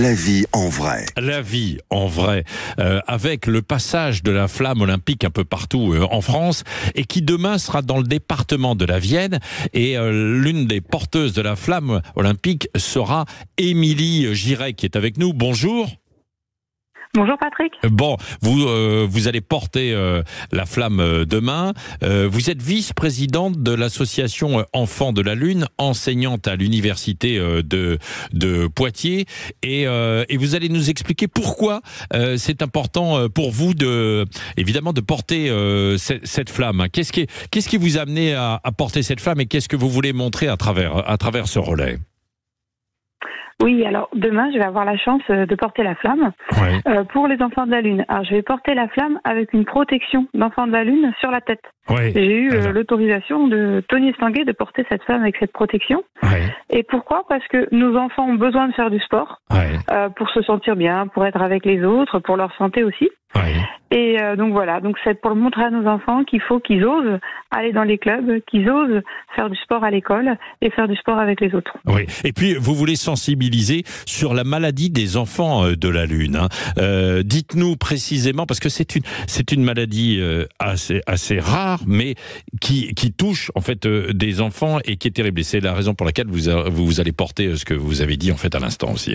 La vie en vrai. La vie en vrai, avec le passage de la flamme olympique un peu partout en France, et qui demain sera dans le département de la Vienne, et l'une des porteuses de la flamme olympique sera Émilie Giret, qui est avec nous. Bonjour. Bonjour Patrick. Bon, vous allez porter la flamme demain. Vous êtes vice-présidente de l'association Enfants de la Lune, enseignante à l'université de Poitiers, et vous allez nous expliquer pourquoi c'est important pour vous évidemment de porter cette flamme. Qu'est-ce qui vous a amené à porter cette flamme, et qu'est-ce que vous voulez montrer à travers ce relais? Oui, alors demain, je vais avoir la chance de porter la flamme pour les enfants de la Lune. Alors, je vais porter la flamme avec une protection d'enfants de la Lune sur la tête. Oui. J'ai eu l'autorisation de Tony Estanguet de porter cette flamme avec cette protection. Et pourquoi ? Parce que nos enfants ont besoin de faire du sport pour se sentir bien, pour être avec les autres, pour leur santé aussi. Et donc voilà, donc c'est pour montrer à nos enfants qu'il faut qu'ils osent aller dans les clubs, qu'ils osent faire du sport à l'école et faire du sport avec les autres. Oui. Et puis vous voulez sensibiliser sur la maladie des enfants de la Lune. Dites-nous précisément, parce que c'est une maladie assez rare, mais qui touche en fait des enfants et qui est terrible. Et c'est la raison pour laquelle vous allez porter ce que vous avez dit en fait à l'instant aussi.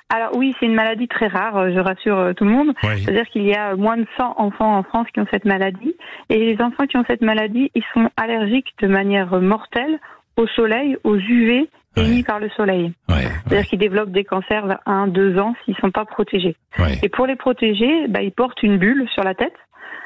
Alors oui, c'est une maladie très rare, je rassure tout le monde. C'est-à-dire qu'il y a moins de 100 enfants en France qui ont cette maladie. Et les enfants qui ont cette maladie, ils sont allergiques de manière mortelle au soleil, aux UV émis par le soleil. C'est-à-dire qu'ils développent des cancers vers 1-2 ans s'ils ne sont pas protégés. Et pour les protéger, ils portent une bulle sur la tête.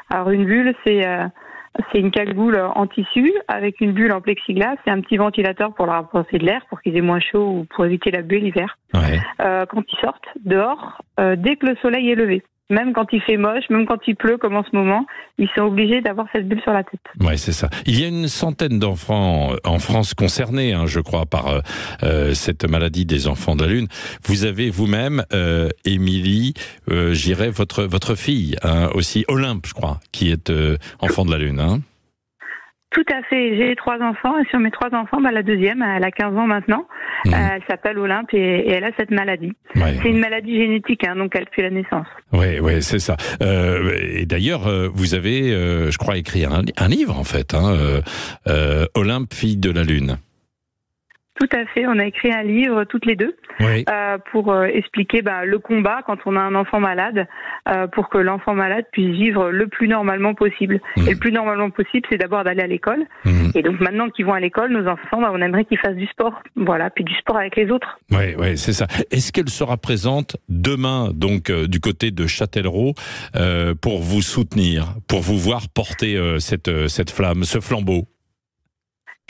Alors une bulle, c'est une cagoule en tissu avec une bulle en plexiglas. C'est un petit ventilateur pour leur apporter de l'air, pour qu'ils aient moins chaud ou pour éviter la buée l'hiver. Quand ils sortent dehors, dès que le soleil est levé, même quand il fait moche, même quand il pleut comme en ce moment, ils sont obligés d'avoir cette bulle sur la tête. Oui, c'est ça. Il y a une centaine d'enfants en France concernés, je crois, par cette maladie des enfants de la Lune. Vous avez vous-même, Émilie Giret, votre fille, aussi Olympe, je crois, qui est enfant de la Lune. Tout à fait. J'ai 3 enfants, et sur mes 3 enfants, la deuxième, elle a 15 ans maintenant. Elle s'appelle Olympe et elle a cette maladie. C'est une maladie génétique, donc elle depuis la naissance. Oui, c'est ça. Et d'ailleurs, vous avez, je crois, écrit un livre, en fait, Olympe, fille de la Lune. Tout à fait, on a écrit un livre toutes les deux pour expliquer le combat quand on a un enfant malade, pour que l'enfant malade puisse vivre le plus normalement possible. Et le plus normalement possible, c'est d'abord d'aller à l'école. Et donc maintenant qu'ils vont à l'école, nos enfants, on aimerait qu'ils fassent du sport. Voilà, puis du sport avec les autres. Oui, c'est ça. Est-ce qu'elle sera présente demain, donc du côté de Châtellerault, pour vous soutenir, pour vous voir porter cette flamme, ce flambeau?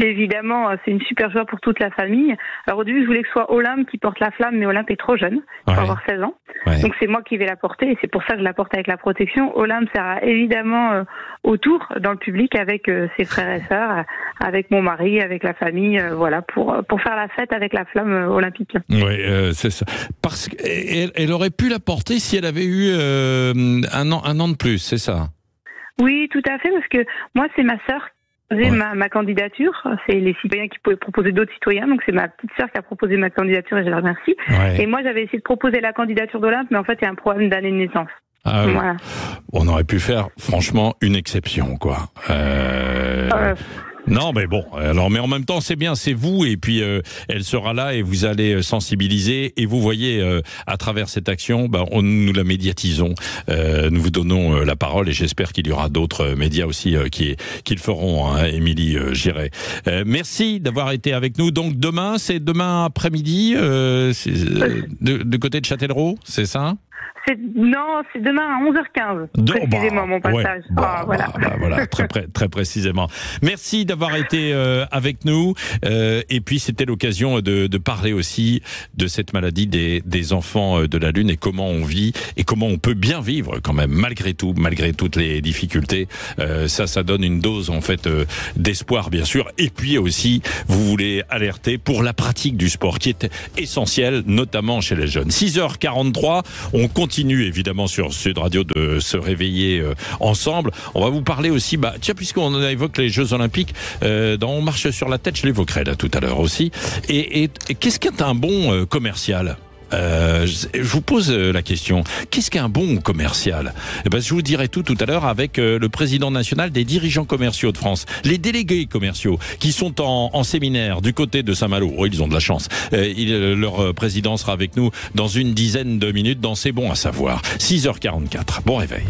Évidemment, c'est une super joie pour toute la famille. Alors au début, je voulais que ce soit Olympe qui porte la flamme, mais Olympe est trop jeune, il faut avoir 16 ans. Donc c'est moi qui vais la porter, et c'est pour ça que je la porte avec la protection. Olympe sera évidemment autour, dans le public, avec ses frères et sœurs, avec mon mari, avec la famille, pour faire la fête avec la flamme olympique. Oui, c'est ça. Parce qu'elle aurait pu la porter si elle avait eu un an de plus, c'est ça? Oui, tout à fait, parce que moi, c'est ma sœur ma candidature. C'est les citoyens qui pouvaient proposer d'autres citoyens, donc c'est ma petite sœur qui a proposé ma candidature et je la remercie. Et moi j'avais essayé de proposer la candidature d'Olympe, mais en fait il y a un problème d'année de naissance. Voilà. On aurait pu faire franchement une exception, quoi. Non, mais bon. Alors, mais en même temps, c'est bien, c'est vous, et puis elle sera là, et vous allez sensibiliser. Et vous voyez, à travers cette action, nous la médiatisons. Nous vous donnons la parole, et j'espère qu'il y aura d'autres médias aussi qui le feront. Émilie Giret. Merci d'avoir été avec nous. Donc demain, c'est demain après-midi, de côté de Châtellerault, c'est ça? Non, c'est demain à 11h15, précisément, mon passage. Voilà, très précisément. Merci d'avoir été avec nous. Et puis, c'était l'occasion de parler aussi de cette maladie des enfants de la Lune, et comment on vit, et comment on peut bien vivre quand même, malgré tout, malgré toutes les difficultés. Ça donne une dose, en fait, d'espoir, bien sûr. Et puis aussi, vous voulez alerter pour la pratique du sport, qui est essentielle, notamment chez les jeunes. 6h43, on continue évidemment sur Sud Radio de se réveiller ensemble. On va vous parler aussi, puisqu'on évoque les Jeux Olympiques, dans On marche sur la tête, je l'évoquerai là tout à l'heure aussi. Et qu'est-ce qu'est un bon commercial ? Je vous pose la question, qu'est-ce qu'un bon commercial? Je vous dirai tout à l'heure avec le président national des dirigeants commerciaux de France, les délégués commerciaux qui sont en séminaire du côté de Saint-Malo. Oh, ils ont de la chance. Leur président sera avec nous dans une dizaine de minutes dans C'est bon à savoir. 6h44. Bon réveil.